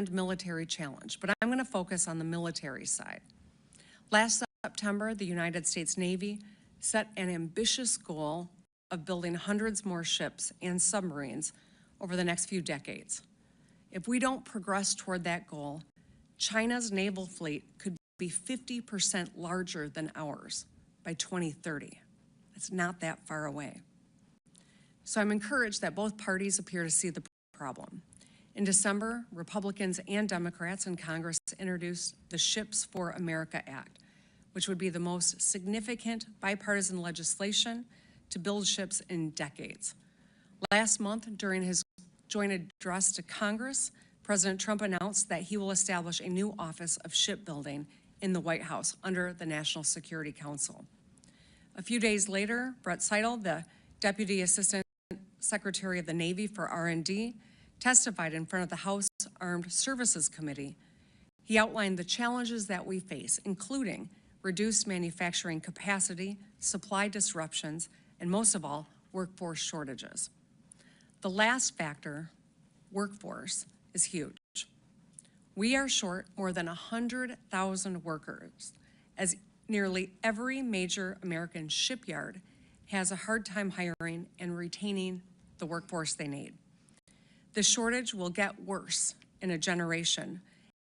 military challenge, but I'm going to focus on the military side. Last September, the United States Navy set an ambitious goal of building hundreds more ships and submarines over the next few decades. If we don't progress toward that goal, China's naval fleet could be 50% larger than ours by 2030. It's not that far away. So I'm encouraged that both parties appear to see the problem. In December, Republicans and Democrats in Congress introduced the Ships for America Act, which would be the most significant bipartisan legislation to build ships in decades. Last month, during his joint address to Congress, President Trump announced that he will establish a new Office of Shipbuilding in the White House under the National Security Council. A few days later, Brett Seidel, the Deputy Assistant Secretary of the Navy for R&D, testified in front of the House Armed Services Committee. He outlined the challenges that we face, including reduced manufacturing capacity, supply disruptions, and most of all, workforce shortages. The last factor, workforce, is huge. We are short more than 100,000 workers, as nearly every major American shipyard has a hard time hiring and retaining the workforce they need. The shortage will get worse in a generation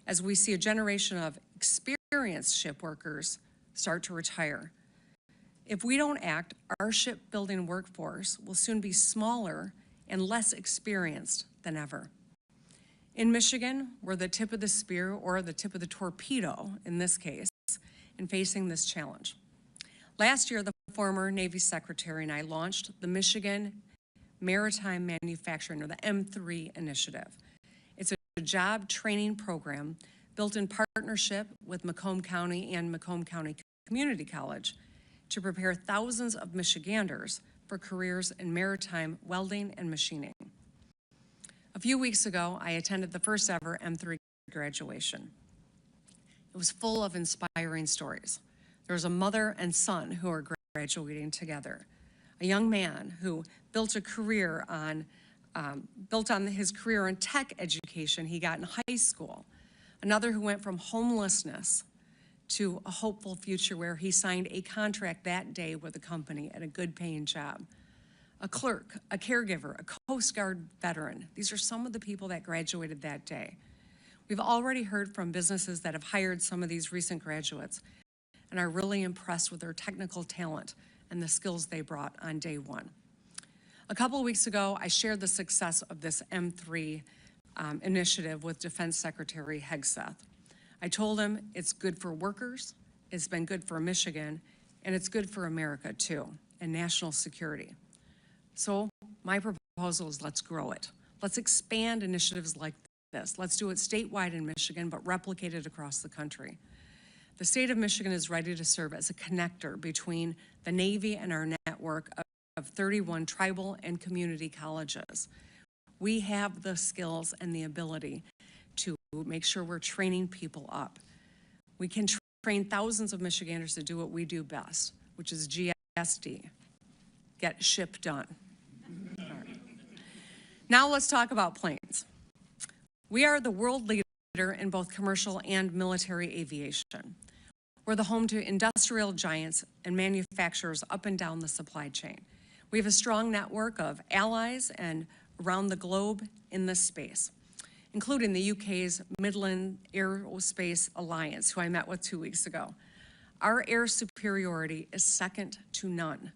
as we see a generation of experienced ship workers start to retire. If we don't act, our shipbuilding workforce will soon be smaller and less experienced than ever. In Michigan, we're the tip of the spear, or the tip of the torpedo in this case, in facing this challenge. Last year, the former Navy Secretary and I launched the Michigan Maritime Manufacturing, or the M3 initiative. It's a job training program built in partnership with Macomb County and Macomb County Community College to prepare thousands of Michiganders for careers in maritime welding and machining. A few weeks ago, I attended the first ever M3 graduation. It was full of inspiring stories. There was a mother and son who are graduating together. A young man who built a career on, his career in tech education he got in high school. Another who went from homelessness to a hopeful future where he signed a contract that day with a company at a good paying job. A clerk, a caregiver, a Coast Guard veteran. These are some of the people that graduated that day. We've already heard from businesses that have hired some of these recent graduates and are really impressed with their technical talent and the skills they brought on day one. A couple of weeks ago, I shared the success of this M3 initiative with Defense Secretary Hegseth. I told him it's good for workers, it's been good for Michigan, and it's good for America too, and national security. So my proposal is let's grow it. Let's expand initiatives like this. Let's do it statewide in Michigan, but replicate it across the country. The state of Michigan is ready to serve as a connector between the Navy and our network of 31 tribal and community colleges. We have the skills and the ability to make sure we're training people up. We can train thousands of Michiganders to do what we do best, which is GSD, get ship done. Right. Now let's talk about planes. We are the world leader in both commercial and military aviation. We're the home to industrial giants and manufacturers up and down the supply chain. We have a strong network of allies and around the globe in this space, including the UK's Midland Aerospace Alliance, who I met with 2 weeks ago. Our air superiority is second to none,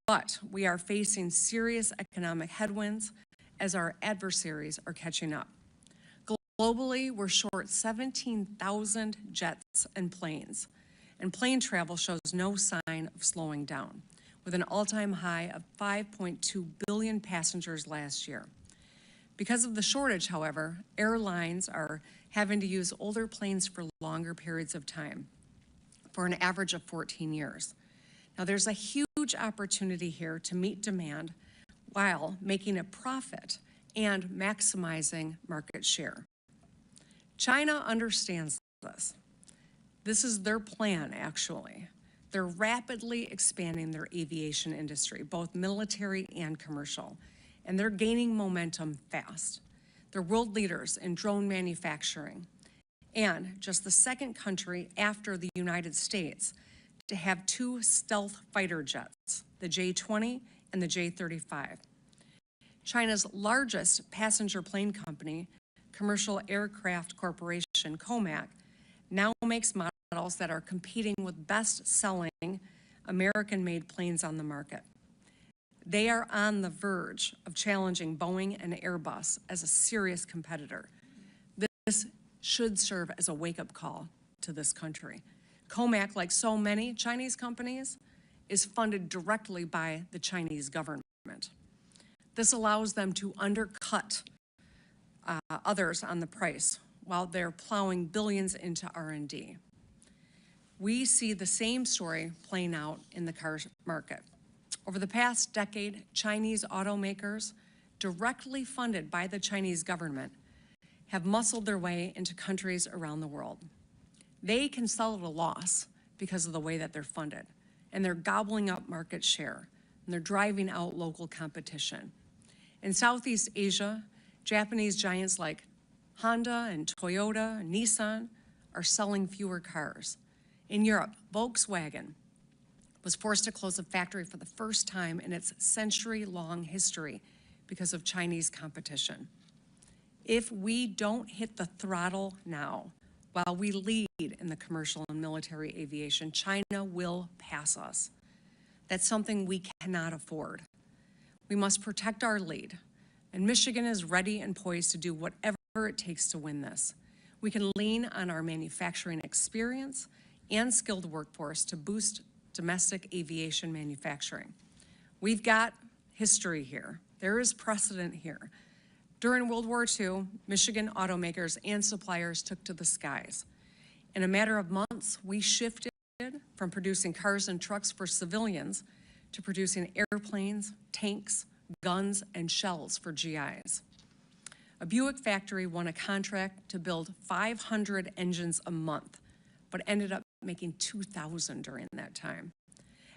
but we are facing serious economic headwinds as our adversaries are catching up. Globally, we're short 17,000 jets and planes, and plane travel shows no sign of slowing down, with an all-time high of 5.2 billion passengers last year. Because of the shortage, however, airlines are having to use older planes for longer periods of time, for an average of 14 years. Now, there's a huge opportunity here to meet demand while making a profit and maximizing market share. China understands this. This is their plan, actually. They're rapidly expanding their aviation industry, both military and commercial, and they're gaining momentum fast. They're world leaders in drone manufacturing, and just the second country after the United States to have two stealth fighter jets, the J-20 and the J-35. China's largest passenger plane company, Commercial Aircraft Corporation, COMAC, now makes models that are competing with best-selling American-made planes on the market. They are on the verge of challenging Boeing and Airbus as a serious competitor. This should serve as a wake-up call to this country. COMAC, like so many Chinese companies, is funded directly by the Chinese government. This allows them to undercut others on the price while they're plowing billions into R&D. We see the same story playing out in the car market. Over the past decade, Chinese automakers, directly funded by the Chinese government, have muscled their way into countries around the world. They can sell at a loss because of the way that they're funded, and they're gobbling up market share, and they're driving out local competition. In Southeast Asia, Japanese giants like Honda and Toyota and Nissan are selling fewer cars. In Europe, Volkswagen was forced to close a factory for the first time in its century-long history because of Chinese competition. If we don't hit the throttle now, while we lead in the commercial and military aviation, China will pass us. That's something we cannot afford. We must protect our lead, and Michigan is ready and poised to do whatever it takes to win this. We can lean on our manufacturing experience and skilled workforce to boost domestic aviation manufacturing. We've got history here. There is precedent here. During World War II, Michigan automakers and suppliers took to the skies. In a matter of months, we shifted from producing cars and trucks for civilians to producing airplanes, tanks, guns, and shells for GIs. A Buick factory won a contract to build 500 engines a month, but ended up making 2,000 during that time.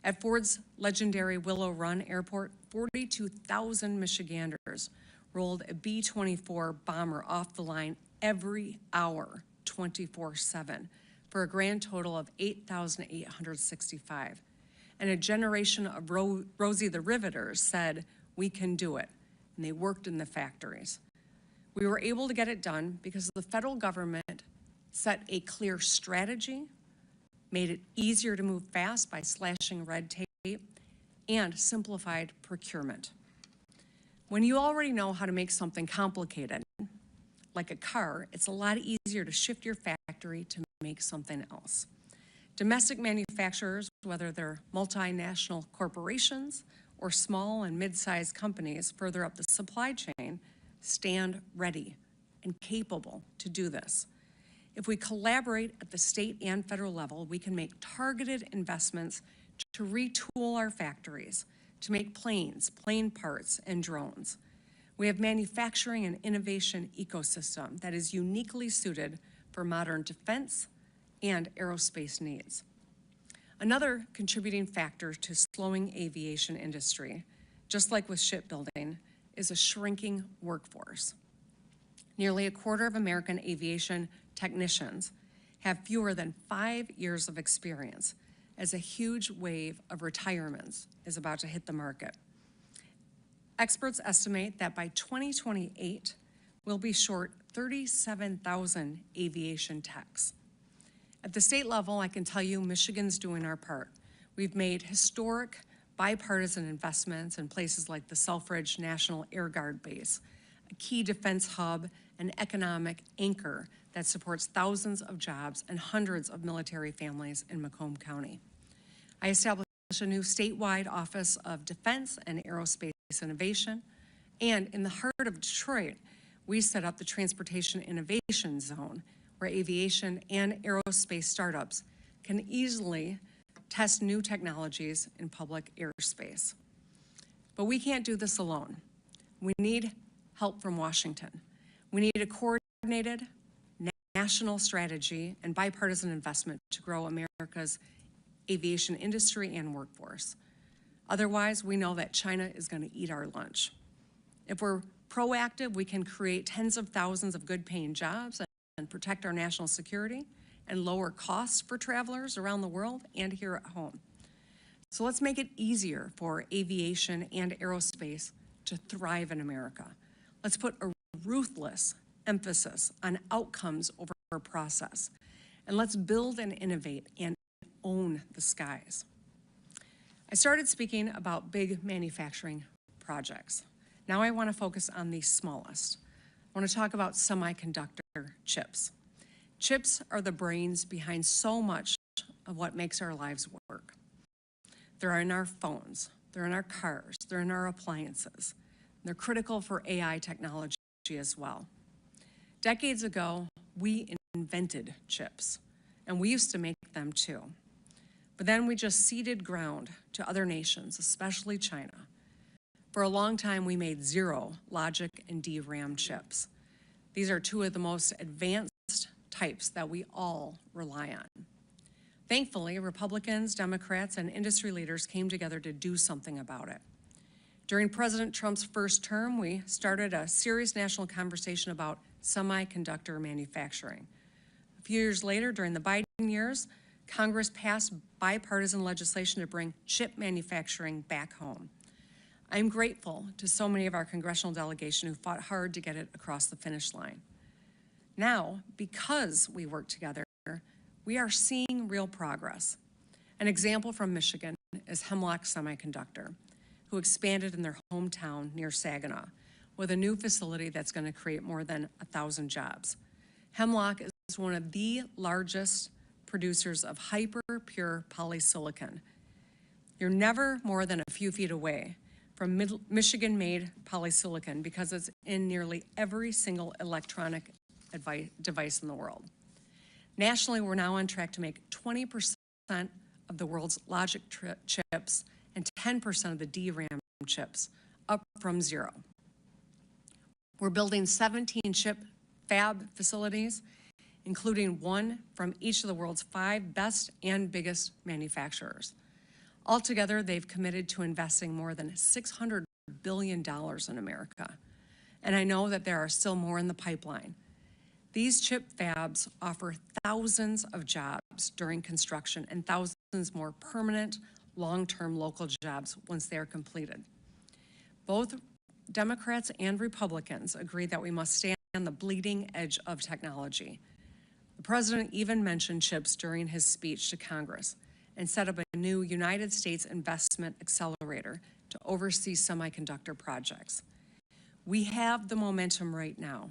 At Ford's legendary Willow Run Airport, 42,000 Michiganders rolled a B-24 bomber off the line every hour, 24/7, for a grand total of 8,865. And a generation of Rosie the Riveters said, "We can do it," and they worked in the factories. We were able to get it done because the federal government set a clear strategy, made it easier to move fast by slashing red tape, and simplified procurement. When you already know how to make something complicated, like a car, it's a lot easier to shift your factory to make something else. Domestic manufacturers, whether they're multinational corporations or small and mid-sized companies further up the supply chain, stand ready and capable to do this. If we collaborate at the state and federal level, we can make targeted investments to retool our factories, to make planes, plane parts, and drones. We have manufacturing and innovation ecosystem that is uniquely suited for modern defense and aerospace needs. Another contributing factor to slowing aviation industry, just like with shipbuilding, is a shrinking workforce. Nearly a quarter of American aviation technicians have fewer than 5 years of experience, as a huge wave of retirements is about to hit the market. Experts estimate that by 2028, we'll be short 37,000 aviation techs. At the state level, I can tell you Michigan's doing our part. We've made historic bipartisan investments in places like the Selfridge National Air Guard Base, a key defense hub and economic anchor that supports thousands of jobs and hundreds of military families in Macomb County. I established a new statewide Office of Defense and Aerospace Innovation, and in the heart of Detroit, we set up the Transportation Innovation Zone, where aviation and aerospace startups can easily test new technologies in public airspace. But we can't do this alone. We need help from Washington. We need a coordinated national strategy and bipartisan investment to grow America's aviation industry and workforce. Otherwise, we know that China is going to eat our lunch. If we're proactive, we can create tens of thousands of good-paying jobs and protect our national security and lower costs for travelers around the world and here at home. So let's make it easier for aviation and aerospace to thrive in America. Let's put a ruthless emphasis on outcomes over process. And let's build and innovate and own the skies. I started speaking about big manufacturing projects. Now I want to focus on the smallest. I want to talk about semiconductor chips. Chips are the brains behind so much of what makes our lives work. They're in our phones, they're in our cars, they're in our appliances. They're critical for AI technology as well. Decades ago, we invented chips, and we used to make them too. But then we just ceded ground to other nations, especially China. For a long time, we made zero logic and DRAM chips. These are two of the most advanced types that we all rely on. Thankfully, Republicans, Democrats, and industry leaders came together to do something about it. During President Trump's first term, we started a serious national conversation about semiconductor manufacturing. A few years later, during the Biden years, Congress passed bipartisan legislation to bring chip manufacturing back home. I'm grateful to so many of our congressional delegation who fought hard to get it across the finish line. Now, because we work together, we are seeing real progress. An example from Michigan is Hemlock Semiconductor, who expanded in their hometown near Saginaw with a new facility that's going to create more than 1,000 jobs. Hemlock is one of the largest producers of hyper-pure polysilicon. You're never more than a few feet away from Michigan-made polysilicon because it's in nearly every single electronic device in the world. Nationally, we're now on track to make 20% of the world's logic chips and 10% of the DRAM chips, up from zero. We're building 17 chip fab facilities, including one from each of the world's 5 best and biggest manufacturers. Altogether, they've committed to investing more than $600 billion in America. And I know that there are still more in the pipeline. These chip fabs offer thousands of jobs during construction and thousands more permanent, long-term local jobs once they are completed. Both Democrats and Republicans agree that we must stay on the bleeding edge of technology. The president even mentioned chips during his speech to Congress and set up a new United States Investment Accelerator to oversee semiconductor projects. We have the momentum right now,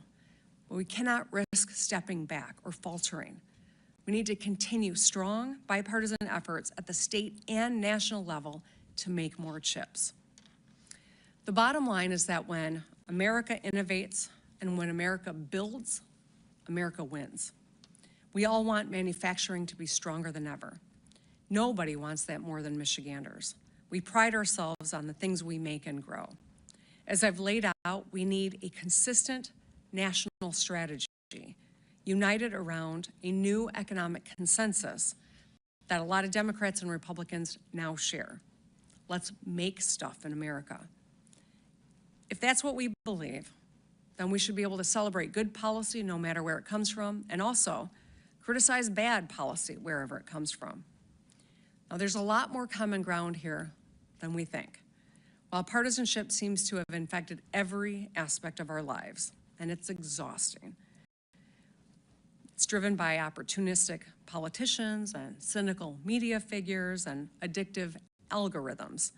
but we cannot risk stepping back or faltering. We need to continue strong bipartisan efforts at the state and national level to make more chips. The bottom line is that when America innovates and when America builds, America wins. We all want manufacturing to be stronger than ever. Nobody wants that more than Michiganders. We pride ourselves on the things we make and grow. As I've laid out, we need a consistent national strategy, united around a new economic consensus that a lot of Democrats and Republicans now share. Let's make stuff in America. If that's what we believe, then we should be able to celebrate good policy no matter where it comes from, and also criticize bad policy wherever it comes from. Now, there's a lot more common ground here than we think. While partisanship seems to have infected every aspect of our lives, and it's exhausting. It's driven by opportunistic politicians and cynical media figures and addictive algorithms.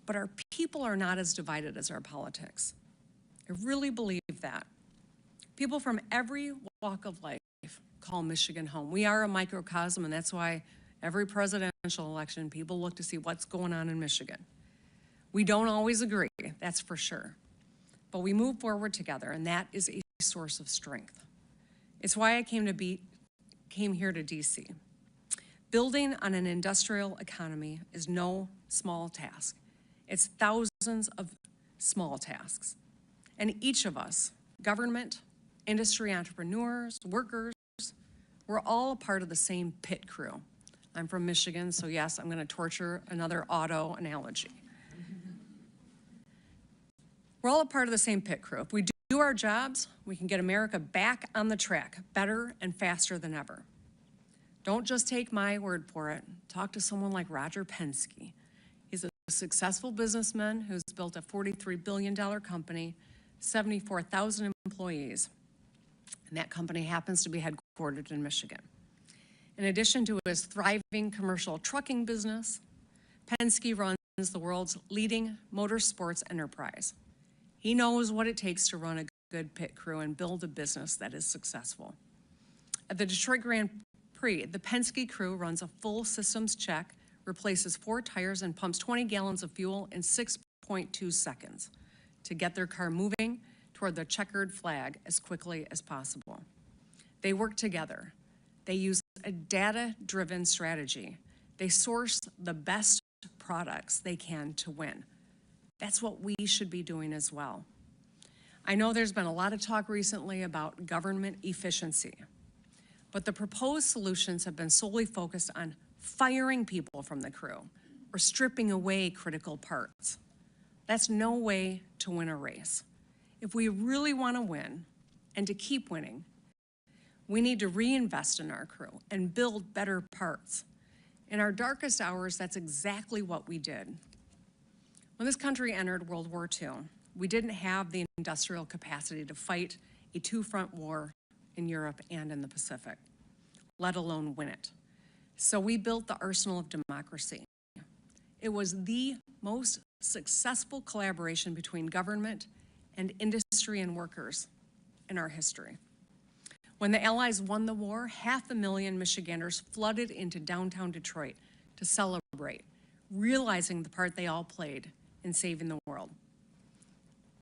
But our people are not as divided as our politics. I really believe that. People from every walk of life call Michigan home. We are a microcosm, and that's why every presidential election, people look to see what's going on in Michigan. We don't always agree, that's for sure. But we move forward together, and that is a source of strength. It's why I came here to DC. Building on an industrial economy is no small task. It's thousands of small tasks. And each of us, government, industry entrepreneurs, workers, we're all a part of the same pit crew. I'm from Michigan, so yes, I'm going to torture another auto analogy. We're all a part of the same pit crew. If we do our jobs, we can get America back on the track, better and faster than ever. Don't just take my word for it. Talk to someone like Roger Penske. He's a successful businessman who's built a $43 billion company, 74,000 employees, and that company happens to be headquartered in Michigan. In addition to his thriving commercial trucking business, Penske runs the world's leading motorsports enterprise. He knows what it takes to run a good pit crew and build a business that is successful. At the Detroit Grand Prix, the Penske crew runs a full systems check, replaces 4 tires, and pumps 20 gallons of fuel in 6.2 seconds to get their car moving toward the checkered flag as quickly as possible. They work together. They use a data-driven strategy. They source the best products they can to win. That's what we should be doing as well. I know there's been a lot of talk recently about government efficiency, but the proposed solutions have been solely focused on firing people from the crew or stripping away critical parts. That's no way to win a race. If we really want to win and to keep winning, we need to reinvest in our crew and build better parts. In our darkest hours, that's exactly what we did. When this country entered World War II, we didn't have the industrial capacity to fight a 2-front war in Europe and in the Pacific, let alone win it. So we built the arsenal of democracy. It was the most successful collaboration between government and industry and workers in our history. When the Allies won the war, 500,000 Michiganders flooded into downtown Detroit to celebrate, realizing the part they all played in saving the world.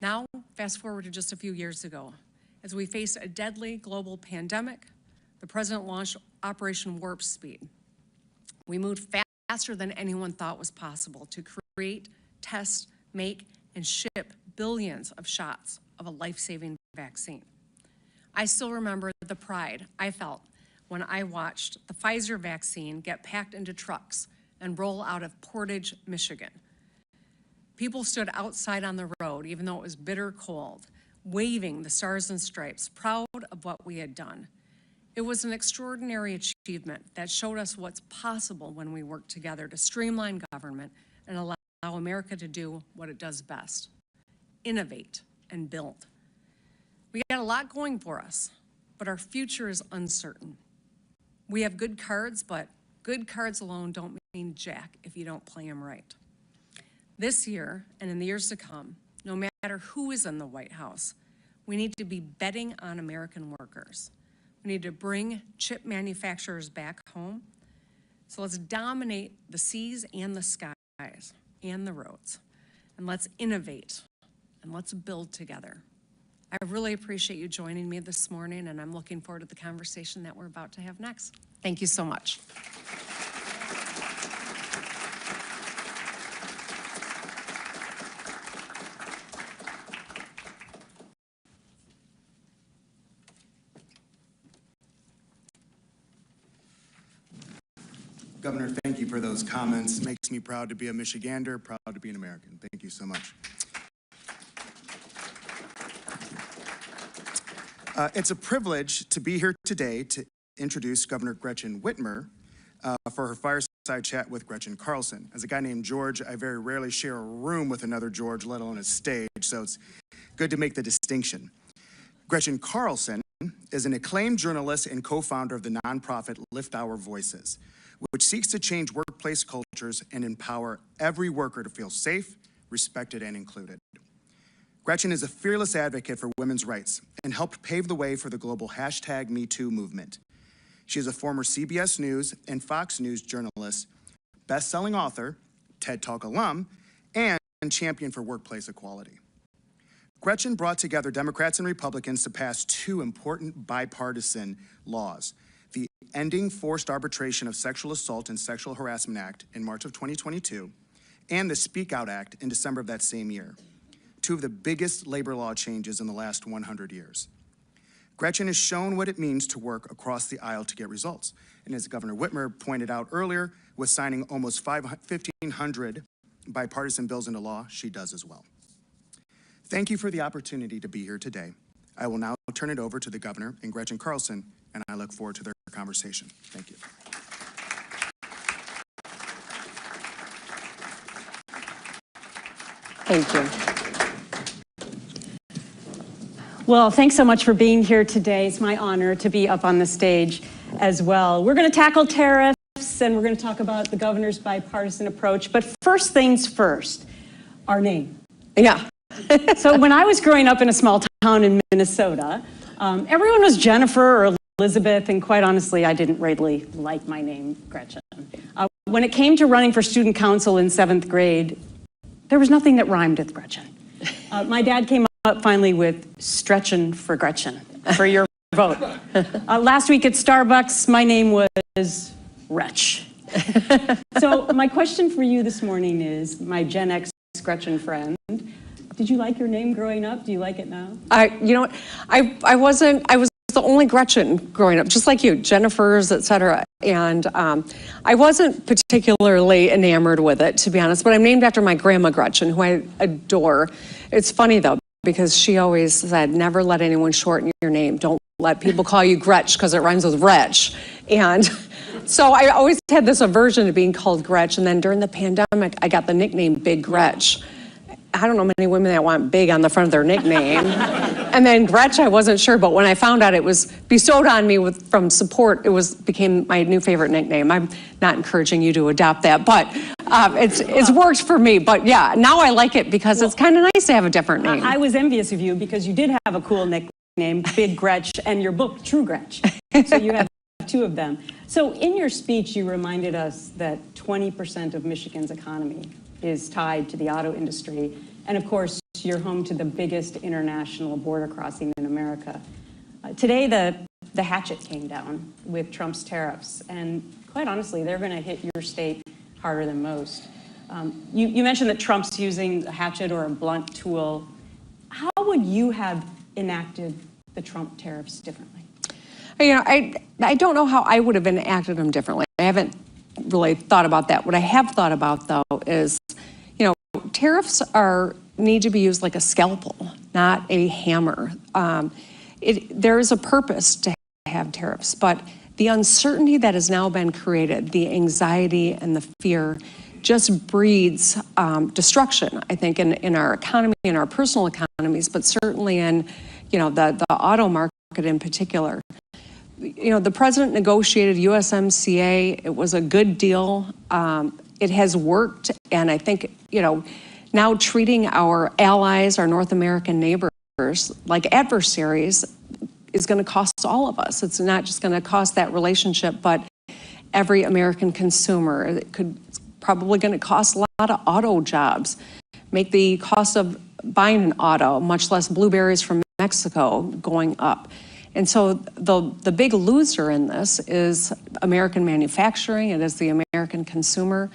Now, fast forward to just a few years ago. As we faced a deadly global pandemic, the President launched Operation Warp Speed. We moved faster than anyone thought was possible to create, test, make, and ship billions of shots of a life-saving vaccine. I still remember the pride I felt when I watched the Pfizer vaccine get packed into trucks and roll out of Portage, Michigan. People stood outside on the road, even though it was bitter cold, waving the stars and stripes, proud of what we had done. It was an extraordinary achievement that showed us what's possible when we work together to streamline government and allow America to do what it does best: innovate and build. We got a lot going for us, but our future is uncertain. We have good cards, but good cards alone don't mean jack if you don't play them right. This year and in the years to come, no matter who is in the White House, we need to be betting on American workers. We need to bring chip manufacturers back home. So let's dominate the seas and the skies and the roads. And let's innovate and let's build together. I really appreciate you joining me this morning, and I'm looking forward to the conversation that we're about to have next. Thank you so much. Governor, thank you for those comments. Makes me proud to be a Michigander, proud to be an American. Thank you so much. It's a privilege to be here today to introduce Governor Gretchen Whitmer for her fireside chat with Gretchen Carlson. As a guy named George, I very rarely share a room with another George, let alone a stage, so it's good to make the distinction. Gretchen Carlson is an acclaimed journalist and co-founder of the nonprofit Lift Our Voices, which seeks to change workplace cultures and empower every worker to feel safe, respected, and included. Gretchen is a fearless advocate for women's rights and helped pave the way for the global #MeToo movement. She is a former CBS News and Fox News journalist, best-selling author, TED Talk alum, and champion for workplace equality. Gretchen brought together Democrats and Republicans to pass 2 important bipartisan laws: the Ending Forced Arbitration of Sexual Assault and Sexual Harassment Act in March of 2022, and the Speak Out Act in December of that same year, 2 of the biggest labor law changes in the last 100 years. Gretchen has shown what it means to work across the aisle to get results. And as Governor Whitmer pointed out earlier, with signing almost 1,500 bipartisan bills into law, she does as well. Thank you for the opportunity to be here today. I will now turn it over to the governor and Gretchen Carlson, and I look forward to their conversation. Thank you. Thank you. Well, thanks so much for being here today. It's my honor to be up on the stage as well. We're going to tackle tariffs and we're going to talk about the governor's bipartisan approach. But first things first, our name. Yeah. So when I was growing up in a small town in Minnesota, everyone was Jennifer or Elizabeth, and quite honestly, I didn't really like my name, Gretchen. When it came to running for student council in 7th grade, there was nothing that rhymed with Gretchen. My dad came up finally with Stretchin' for Gretchen, for your vote. Last week at Starbucks, my name was Wretch. So my question for you this morning is, my Gen X Gretchen friend, did you like your name growing up? Do you like it now? You know what? I was the only Gretchen growing up, just like you, Jennifer's, et cetera. And I wasn't particularly enamored with it, to be honest, but I'm named after my grandma Gretchen, who I adore. It's funny though, because she always said, never let anyone shorten your name. Don't let people call you Gretch because it rhymes with wretch. And so I always had this aversion to being called Gretch. And then during the pandemic, I got the nickname Big Gretch. I don't know many women that want big on the front of their nickname. And then Gretch, I wasn't sure, but when I found out it was bestowed on me from support, it became my new favorite nickname. I'm not encouraging you to adopt that, but it's worked for me. But yeah, now I like it because it's kind of nice to have a different name. I was envious of you because you did have a cool nickname, Big Gretch, and your book, True Gretch. So you have two of them. So in your speech, you reminded us that 20% of Michigan's economy is tied to the auto industry. And of course, you're home to the biggest international border crossing in America. Today, the hatchet came down with Trump's tariffs. And quite honestly, they're going to hit your state harder than most. You mentioned that Trump's using a hatchet or a blunt tool. How would you have enacted the Trump tariffs differently? You know, I don't know how I would have enacted them differently. I haven't really thought about that. What I have thought about, though, is, you know, tariffs need to be used like a scalpel, not a hammer. There is a purpose to have tariffs, but the uncertainty that has now been created, the anxiety and the fear, just breeds destruction, I think, in our economy, in our personal economies, but certainly in, you know, the auto market in particular. You know, the president negotiated USMCA. It was a good deal. It has worked. And I think, you know, now treating our allies, our North American neighbors, like adversaries is going to cost all of us. It's not just going to cost that relationship, but every American consumer. It's probably going to cost a lot of auto jobs, make the cost of buying an auto, much less blueberries from Mexico, going up. And so the big loser in this is American manufacturing. It is the American consumer.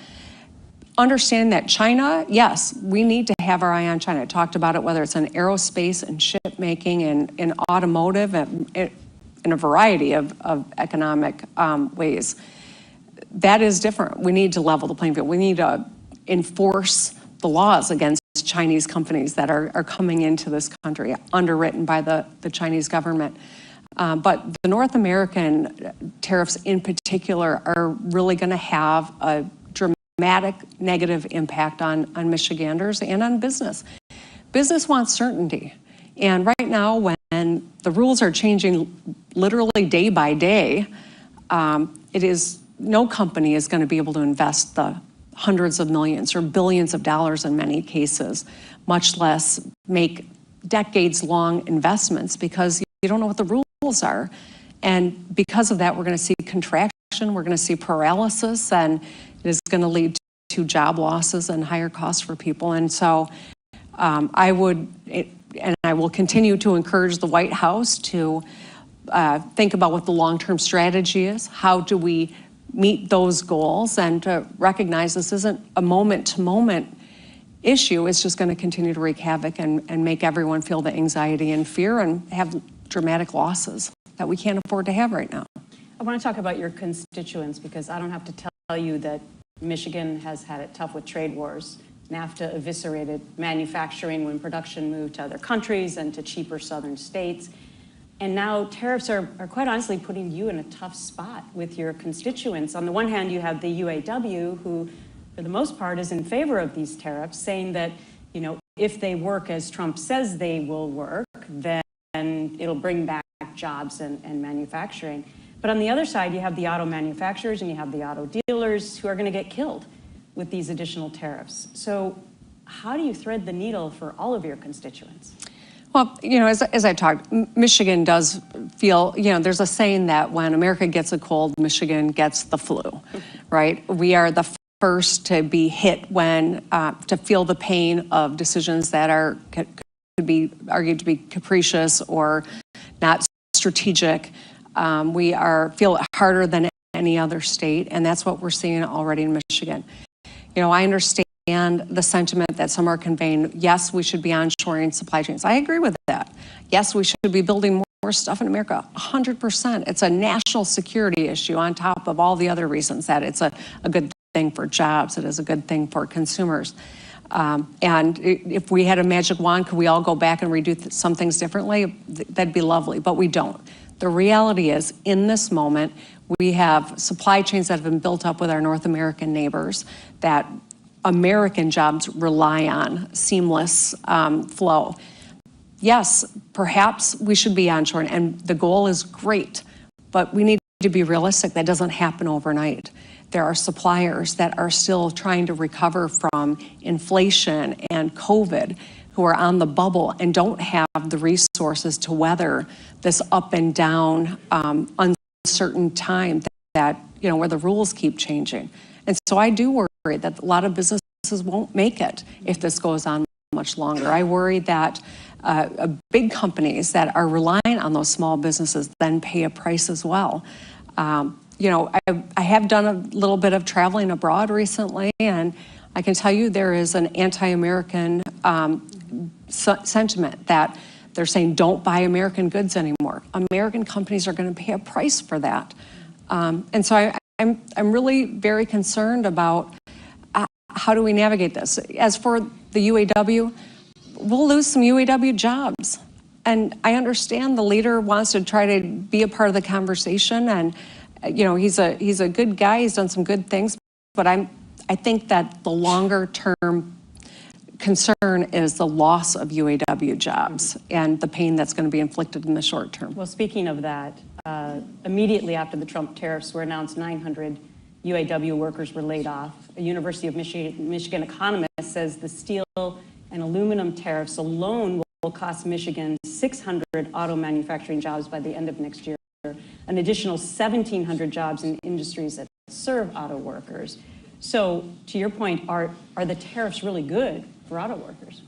Understand that China, yes, we need to have our eye on China. I talked about it, whether it's in aerospace and ship making and in automotive and in a variety of economic ways. That is different. We need to level the playing field. We need to enforce the laws against Chinese companies that are coming into this country, underwritten by the Chinese government. But the North American tariffs in particular are really going to have a dramatic negative impact on Michiganders and on business. Business wants certainty. And right now, when the rules are changing literally day by day, no company is going to be able to invest the hundreds of millions or billions of dollars in many cases, much less make decades-long investments because you don't know what the rules are. And because of that, we're going to see contraction, we're going to see paralysis, and it is going to lead to job losses and higher costs for people. And so I will continue to encourage the White House to think about what the long-term strategy is. How do we meet those goals, and to recognize this isn't a moment-to-moment issue. It's just going to continue to wreak havoc and make everyone feel the anxiety and fear and have dramatic losses that we can't afford to have right now. I want to talk about your constituents because I don't have to tell you that Michigan has had it tough with trade wars NAFTA eviscerated manufacturing when production moved to other countries and to cheaper southern states. And now tariffs are quite honestly putting you in a tough spot with your constituents. On the one hand, you have the UAW, who for the most part is in favor of these tariffs, saying that, you know, if they work as Trump says they will work, then it'll bring back jobs and manufacturing. But on the other side, you have the auto manufacturers and you have the auto dealers who are going to get killed with these additional tariffs. So how do you thread the needle for all of your constituents? Well, you know, as I talked, Michigan does feel, you know, there's a saying that when America gets a cold, Michigan gets the flu, right? We are the first to be hit when, to feel the pain of decisions that could be argued to be capricious or not strategic. We feel it harder than any other state, and that's what we're seeing already in Michigan. You know, I understand the sentiment that some are conveying, yes, we should be onshoring supply chains. I agree with that. Yes, we should be building more stuff in America, 100%. It's a national security issue on top of all the other reasons that it's a good thing for jobs. It is a good thing for consumers. And if we had a magic wand, could we all go back and redo some things differently? That'd be lovely, but we don't. The reality is, in this moment, we have supply chains that have been built up with our North American neighbors that American jobs rely on, seamless flow. Yes, perhaps we should be onshoring, and the goal is great, but we need to be realistic. That doesn't happen overnight. There are suppliers that are still trying to recover from inflation and COVID, who are on the bubble and don't have the resources to weather this up and down uncertain time that, you know, where the rules keep changing. And so I do worry that a lot of businesses won't make it if this goes on much longer. I worry that big companies that are relying on those small businesses then pay a price as well. You know, I have done a little bit of traveling abroad recently, and I can tell you there is an anti-American sentiment that they're saying don't buy American goods anymore. American companies are going to pay a price for that. And so I'm really very concerned about how do we navigate this. As for the UAW, we'll lose some UAW jobs. And I understand the leader wants to try to be a part of the conversation, and you know, he's a good guy, he's done some good things, but I think that the longer term concern is the loss of UAW jobs and the pain that's going to be inflicted in the short term. Well, speaking of that, immediately after the Trump tariffs were announced, 900 UAW workers were laid off. A University of Michigan economist says the steel and aluminum tariffs alone will cost Michigan 600 auto manufacturing jobs by the end of next year, an additional 1,700 jobs in industries that serve auto workers. So to your point, are the tariffs really good for auto workers?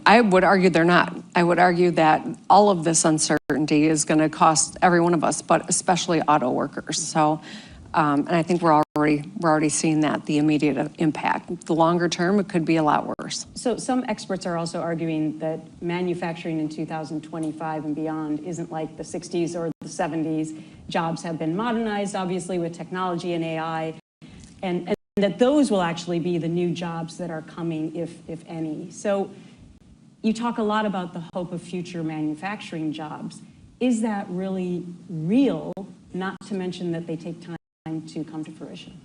I would argue they're not. I would argue that all of this uncertainty is going to cost every one of us, but especially auto workers. So, and I think we're already seeing that, the immediate impact. The longer term, it could be a lot worse. So some experts are also arguing that manufacturing in 2025 and beyond isn't like the 60s or the 70s. Jobs have been modernized, obviously, with technology and AI, and that those will actually be the new jobs that are coming, if any. So you talk a lot about the hope of future manufacturing jobs. Is that really real, not to mention that they take time to come to fruition?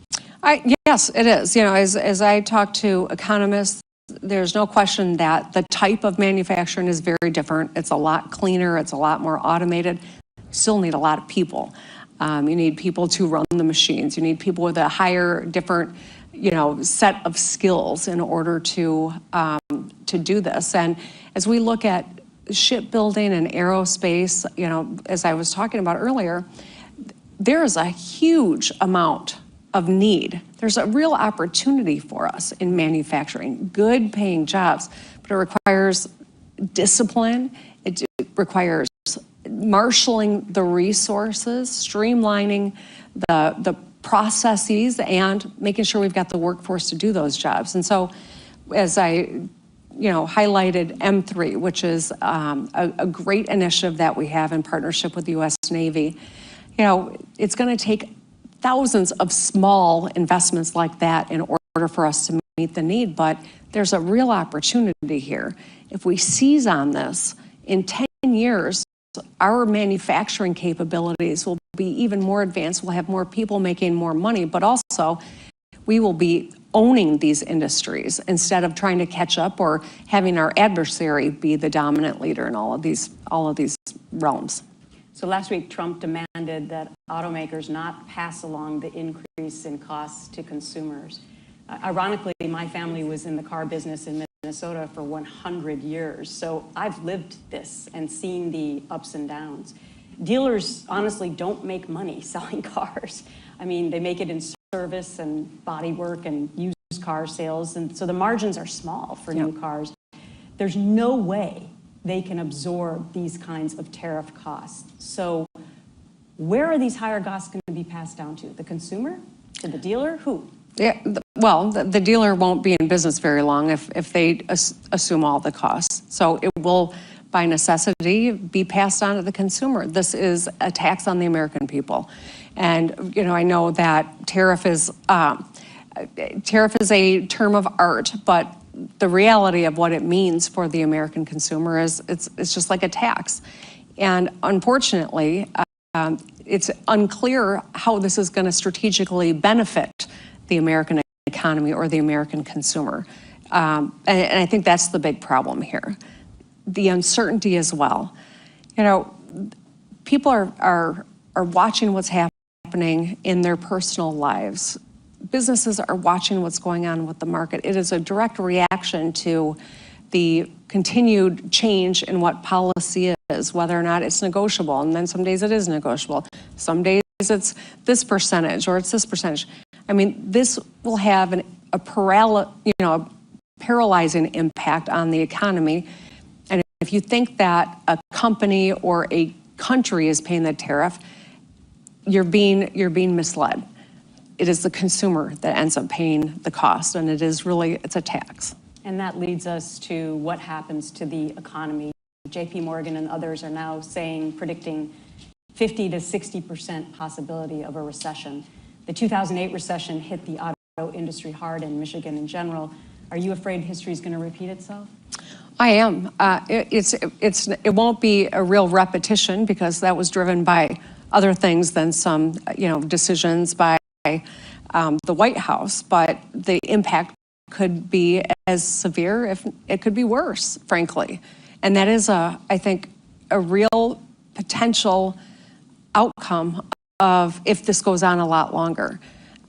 Yes, it is. You know, as I talk to economists, there's no question that the type of manufacturing is very different. It's a lot cleaner. It's a lot more automated. You still need a lot of people. You need people to run the machines. You need people with a higher, different, you know, set of skills in order to do this. And as we look at shipbuilding and aerospace, you know, as I was talking about earlier, there is a huge amount of need. There's a real opportunity for us in manufacturing, good paying jobs, but it requires discipline. It requires marshaling the resources, streamlining the processes, and making sure we've got the workforce to do those jobs. And so, as I highlighted M3, which is a great initiative that we have in partnership with the U.S. Navy. You know, it's going to take thousands of small investments like that in order for us to meet the need, but there's a real opportunity here. If we seize on this, in 10 years, our manufacturing capabilities will be even more advanced. We'll have more people making more money, but also we will be owning these industries instead of trying to catch up or having our adversary be the dominant leader in all of these realms. So last week, Trump demanded that automakers not pass along the increase in costs to consumers. Ironically, my family was in the car business in Minnesota for 100 years, so I've lived this and seen the ups and downs. Dealers honestly don't make money selling cars. I mean, they make it in service and body work and used car sales, and so the margins are small for new cars. There's no way they can absorb these kinds of tariff costs. So where are these higher costs going to be passed down to? The consumer? To the dealer? Who? Yeah, well, the dealer won't be in business very long if they assume all the costs. So it will, by necessity, be passed on to the consumer. This is a tax on the American people. And, you know, I know that tariff is a term of art, but the reality of what it means for the American consumer is it's just like a tax. And unfortunately, it's unclear how this is going to strategically benefit the American economy or the American consumer. And I think that's the big problem here. The uncertainty as well. You know, people are watching what's happening in their personal lives. Businesses are watching what's going on with the market. It is a direct reaction to the continued change in what policy is, whether or not it's negotiable. And then some days it is negotiable. Some days it's this percentage or it's this percentage. I mean, this will have a paralyzing impact on the economy. And if you think that a company or a country is paying the tariff, you're being misled. It is the consumer that ends up paying the cost, and it's a tax. And that leads us to what happens to the economy. JP Morgan and others are now predicting 50 to 60% possibility of a recession. The 2008 recession hit the auto industry hard in Michigan in general. Are you afraid history is going to repeat itself? I am. It won't be a real repetition because that was driven by other things than some, decisions by the White House, but the impact could be as severe, if it could be worse, frankly. And that is, I think, a real potential outcome of if this goes on a lot longer.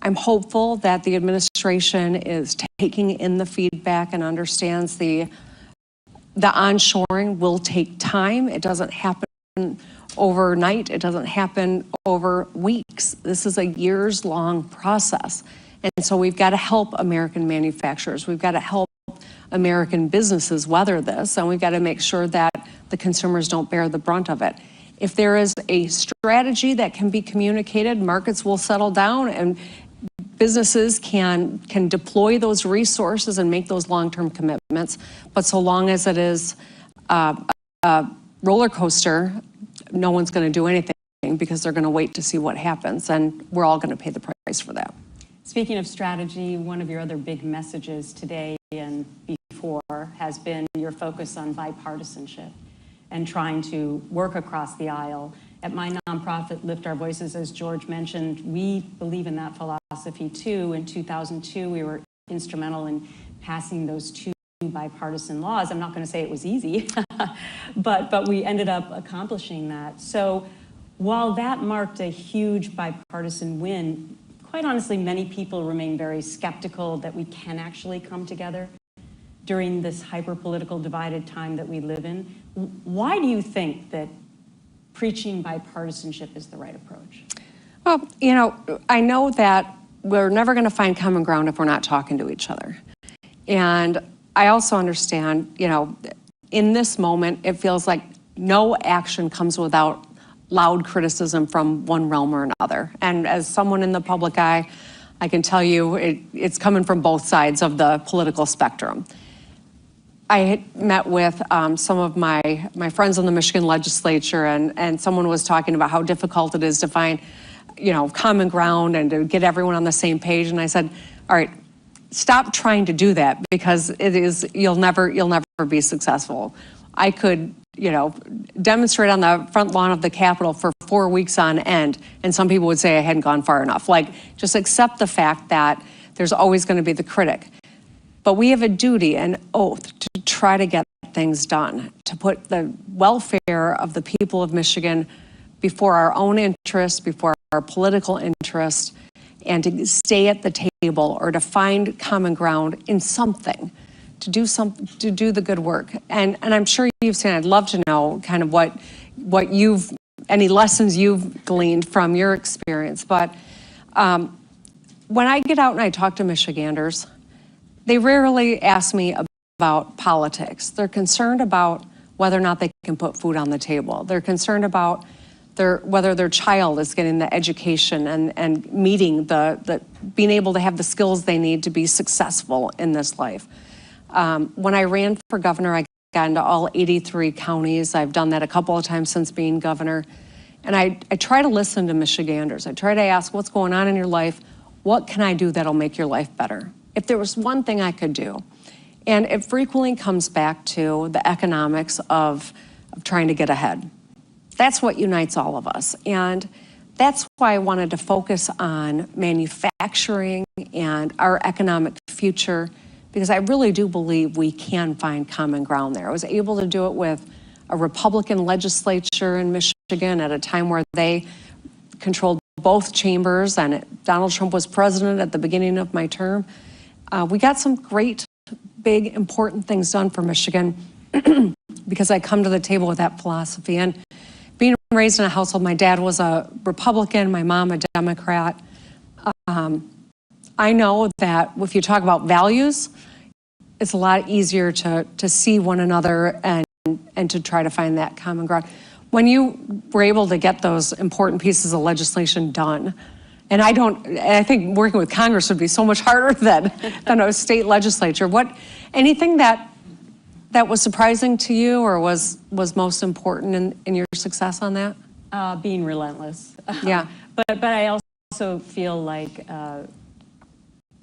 I'm hopeful that the administration is taking in the feedback and understands the onshoring will take time. It doesn't happen overnight. It doesn't happen over weeks. This is a years-long process. And so we've got to help American manufacturers. We've got to help American businesses weather this, and we've got to make sure that the consumers don't bear the brunt of it. If there is a strategy that can be communicated, markets will settle down and businesses can deploy those resources and make those long-term commitments. But so long as it is a roller coaster, no one's going to do anything because they're going to wait to see what happens, and we're all going to pay the price for that. Speaking of strategy, one of your other big messages today and before has been your focus on bipartisanship and trying to work across the aisle. At my nonprofit, Lift Our Voices, as George mentioned, we believe in that philosophy too. In 2002, we were instrumental in passing those two bipartisan laws. I'm not going to say it was easy, but we ended up accomplishing that. So while that marked a huge bipartisan win, quite honestly, many people remain very skeptical that we can actually come together during this hyper-political divided time that we live in. Why do you think that preaching bipartisanship is the right approach? Well, I know that we're never going to find common ground if we're not talking to each other. And I also understand, in this moment, it feels like no action comes without loud criticism from one realm or another. And as someone in the public eye, I can tell you it's coming from both sides of the political spectrum. I had met with some of my friends in the Michigan legislature, and someone was talking about how difficult it is to find, common ground and to get everyone on the same page. And I said, all right, stop trying to do that, because you'll never be successful. I could, demonstrate on the front lawn of the Capitol for 4 weeks on end, and some people would say I hadn't gone far enough. Like, just accept the fact that there's always going to be the critic. But we have a duty and oath to try to get things done, to put the welfare of the people of Michigan before our own interests, before our political interests, and to stay at the table or to find common ground in something, to do the good work. And I'm sure you've seen, I'd love to know kind of any lessons you've gleaned from your experience. But when I get out and I talk to Michiganders, they rarely ask me about politics. They're concerned about whether or not they can put food on the table. They're concerned about whether their child is getting the education and meeting being able to have the skills they need to be successful in this life. When I ran for governor, I got into all 83 counties. I've done that a couple of times since being governor. And I try to listen to Michiganders. I try to ask, what's going on in your life? What can I do that'll make your life better? If there was one thing I could do. And it frequently comes back to the economics of trying to get ahead. That's what unites all of us. And that's why I wanted to focus on manufacturing and our economic future, because I really do believe we can find common ground there. I was able to do it with a Republican legislature in Michigan at a time where they controlled both chambers, and Donald Trump was president at the beginning of my term. We got some great, big, important things done for Michigan because I come to the table with that philosophy. And being raised in a household, my dad was a Republican, my mom a Democrat. I know that if you talk about values, it's a lot easier to see one another and to try to find that common ground. When you were able to get those important pieces of legislation done, and I think working with Congress would be so much harder than a state legislature. Anything that was surprising to you or was most important in your success on that? Being relentless. Yeah. But I also feel like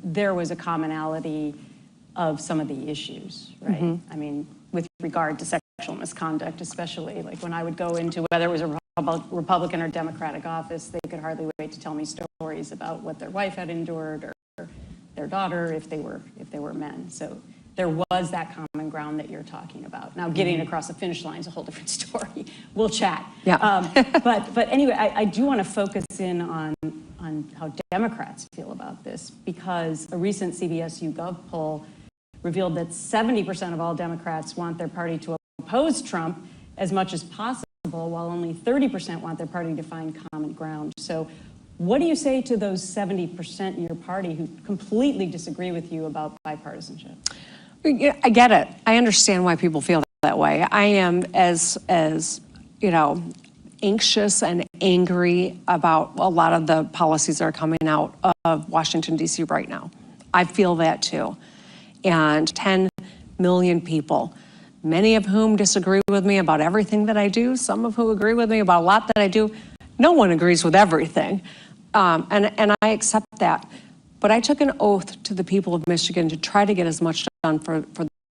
there was a commonality of some of the issues, right? Mm-hmm. I mean, with regard to sexual misconduct, especially, like when I would go into whether it was a Republican or Democratic office, they could hardly wait to tell me stories about what their wife had endured or their daughter if they were men. So there was that common ground that you're talking about. Now, getting across the finish line is a whole different story. We'll chat. Yeah. But anyway, I do want to focus in on how Democrats feel about this, because a recent CBS YouGov poll revealed that 70% of all Democrats want their party to oppose Trump as much as possible, while only 30% want their party to find common ground. So what do you say to those 70% in your party who completely disagree with you about bipartisanship? I get it. I understand why people feel that way. I am as anxious and angry about a lot of the policies that are coming out of Washington, D.C. right now. I feel that too. And 10 million people, many of whom disagree with me about everything that I do, some of whom agree with me about a lot that I do. No one agrees with everything, and I accept that. But I took an oath to the people of Michigan to try to get as much done for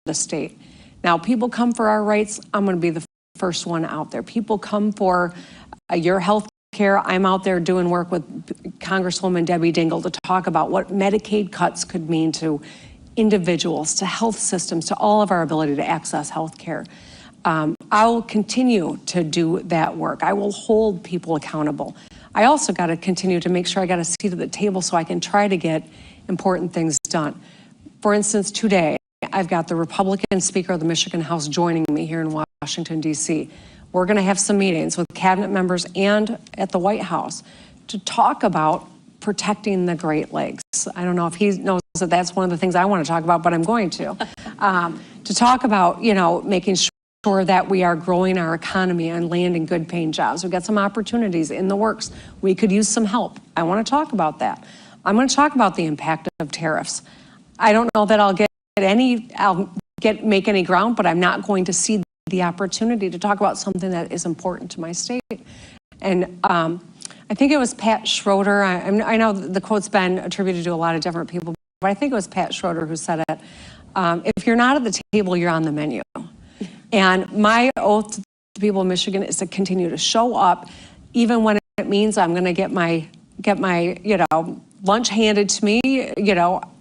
the state. Now, people come for our rights, I'm going to be the first one out there. People come for your health care. I'm out there doing work with Congresswoman Debbie Dingell to talk about what Medicaid cuts could mean to individuals, to health systems, to all of our ability to access health care. I'll continue to do that work. I will hold people accountable. I also got to continue to make sure I got a seat at the table so I can try to get important things done. For instance, today, I've got the Republican Speaker of the Michigan House joining me here in Washington, D.C. We're going to have some meetings with cabinet members and at the White House to talk about protecting the Great Lakes. I don't know if he knows that that's one of the things I want to talk about, but I'm going to talk about, making sure that we are growing our economy and landing good paying jobs. We've got some opportunities in the works. We could use some help. I want to talk about that. I'm going to talk about the impact of tariffs. I don't know that I'll make any ground, but I'm not going to cede the opportunity to talk about something that is important to my state. And I think it was Pat Schroeder. I know the quote's been attributed to a lot of different people, but I think it was Pat Schroeder who said it. If you're not at the table, you're on the menu. And my oath to the people of Michigan is to continue to show up, even when it means I'm going to get my lunch handed to me.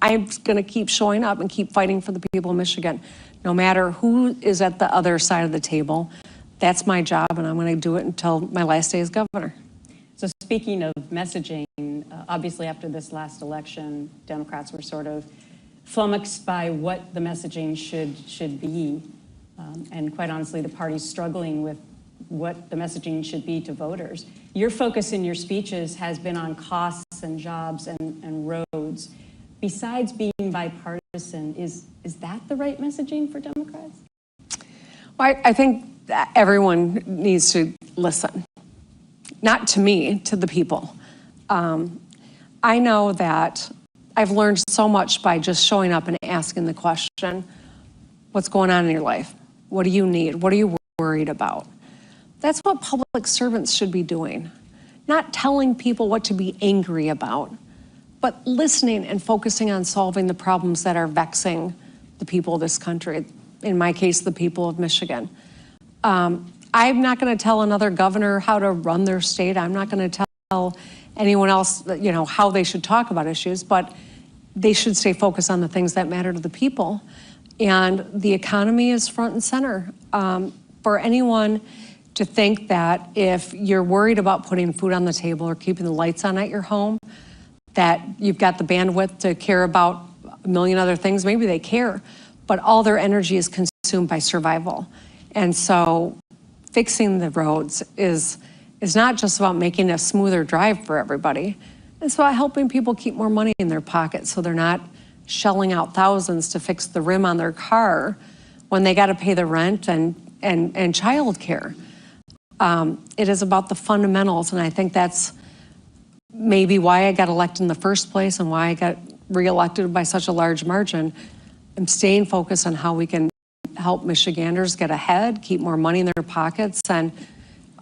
I'm going to keep showing up and keep fighting for the people of Michigan, no matter who is at the other side of the table. That's my job, and I'm going to do it until my last day as governor. So speaking of messaging, obviously after this last election, Democrats were sort of flummoxed by what the messaging should be. And quite honestly, the party's struggling with what the messaging should be to voters. Your focus in your speeches has been on costs and jobs and roads. Besides being bipartisan, is that the right messaging for Democrats? Well, I think that everyone needs to listen. Not to me, to the people. I know that I've learned so much by just showing up and asking the question, what's going on in your life? What do you need? What are you worried about? That's what public servants should be doing. Not telling people what to be angry about, but listening and focusing on solving the problems that are vexing the people of this country, in my case, the people of Michigan. I'm not going to tell another governor how to run their state. I'm not going to tell anyone else, how they should talk about issues, but they should stay focused on the things that matter to the people. And the economy is front and center. For anyone to think that if you're worried about putting food on the table or keeping the lights on at your home, that you've got the bandwidth to care about a million other things, maybe they care, but all their energy is consumed by survival. And so fixing the roads is not just about making a smoother drive for everybody. It's about helping people keep more money in their pockets so they're not shelling out thousands to fix the rim on their car when they got to pay the rent and childcare. It is about the fundamentals, and I think that's maybe why I got elected in the first place and why I got reelected by such a large margin. I'm staying focused on how we can help Michiganders get ahead, keep more money in their pockets, and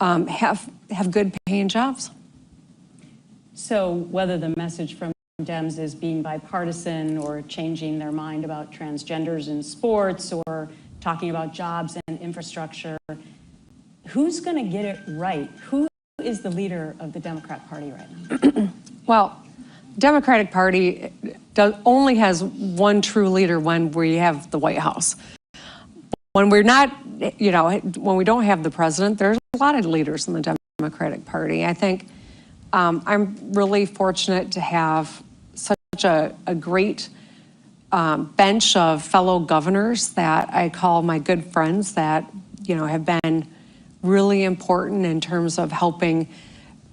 have good paying jobs. So whether the message from Dems is being bipartisan or changing their mind about transgenders in sports or talking about jobs and infrastructure, who's going to get it right? Who is the leader of the Democrat Party right now? Well, Democratic Party only has one true leader when we have the White House. When we're not, when we don't have the president, there's a lot of leaders in the Democratic Party. I think I'm really fortunate to have such a great bench of fellow governors that I call my good friends that, have been really important in terms of helping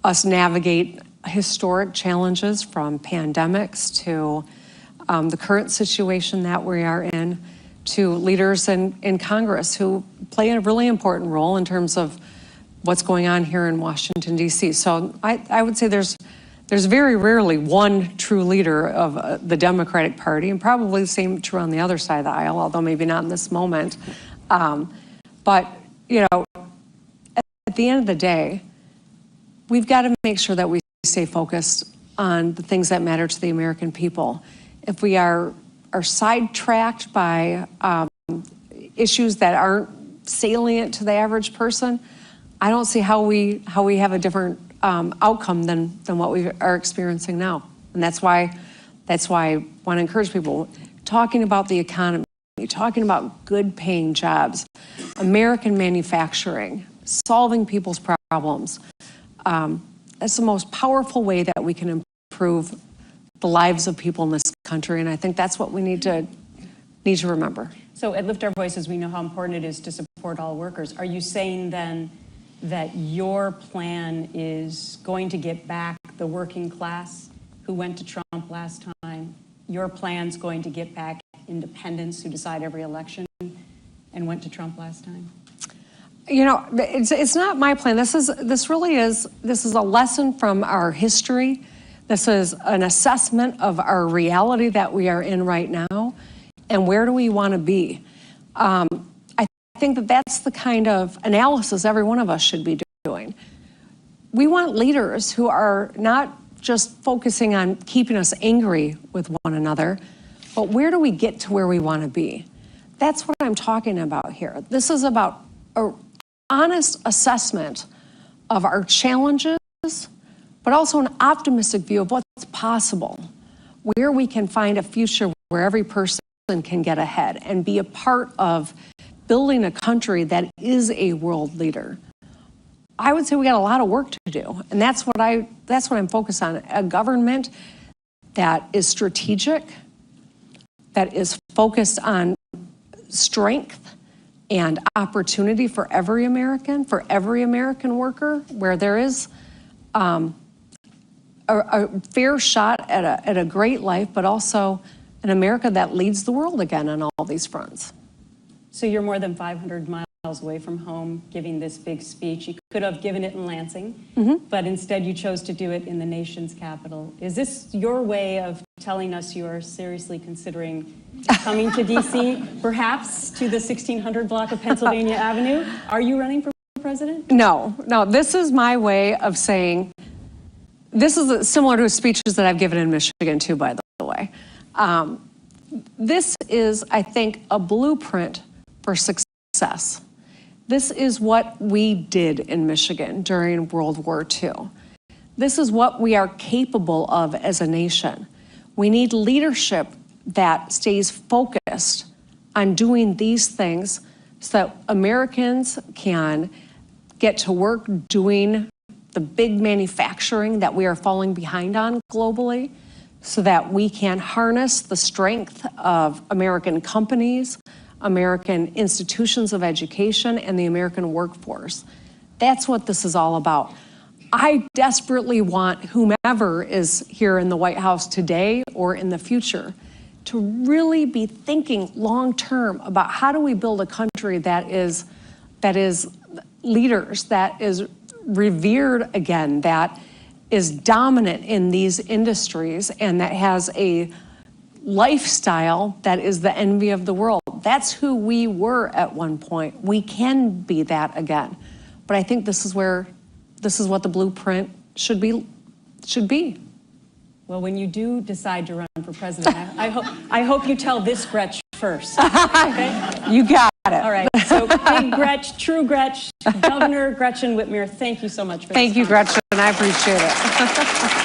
us navigate historic challenges from pandemics to the current situation that we are in, to leaders in Congress who play a really important role in terms of what's going on here in Washington, D.C. So I would say there's very rarely one true leader of the Democratic Party, and probably the same true on the other side of the aisle, although maybe not in this moment. But, at the end of the day, we've got to make sure that we stay focused on the things that matter to the American people. If we are sidetracked by issues that aren't salient to the average person, I don't see how we have a different outcome than what we are experiencing now. And that's why I want to encourage people talking about the economy, talking about good paying jobs, American manufacturing, solving people's problems. That's the most powerful way that we can improve the lives of people in this country, and I think that's what we need to remember. So at Lift Our Voices, we know how important it is to support all workers. Are you saying then that your plan is going to get back the working class who went to Trump last time? Your plan's going to get back independents who decide every election and went to Trump last time? It's not my plan. This is a lesson from our history. This is an assessment of our reality that we are in right now, and where do we want to be? I think that that's the kind of analysis every one of us should be doing. We want leaders who are not just focusing on keeping us angry with one another, but where do we get to where we want to be? That's what I'm talking about here. This is about an honest assessment of our challenges, but also an optimistic view of what's possible, where we can find a future where every person can get ahead and be a part of building a country that is a world leader. I would say we got a lot of work to do, and that's what I'm focused on. A government that is strategic, that is focused on strength and opportunity for every American worker, where there is a fair shot at a great life, but also an America that leads the world again on all these fronts. So you're more than 500 miles away from home giving this big speech. You could have given it in Lansing, but instead you chose to do it in the nation's capital. Is this your way of telling us you are seriously considering coming to D.C., perhaps to the 1600 block of Pennsylvania Avenue? Are you running for president? No, this is my way of saying, this is similar to speeches that I've given in Michigan too, by the way. This is, I think, a blueprint for success. This is what we did in Michigan during World War II. This is what we are capable of as a nation. We need leadership that stays focused on doing these things so that Americans can get to work doing the big manufacturing that we are falling behind on globally, so that we can harness the strength of American companies, American institutions of education, and the American workforce. That's what this is all about. I desperately want whomever is here in the White House today or in the future to really be thinking long-term about how do we build a country that is leaders, that is revered again, that is dominant in these industries, and that has a lifestyle that is the envy of the world. That's who we were at one point. We can be that again. But I think this is what the blueprint should be. Well, when you do decide to run for president, I hope you tell this Gretch first. Okay? You got it. All right. So big Gretch, true Gretch, Governor Gretchen Whitmer, thank you so much for this. Thank you, Gretchen. I appreciate it.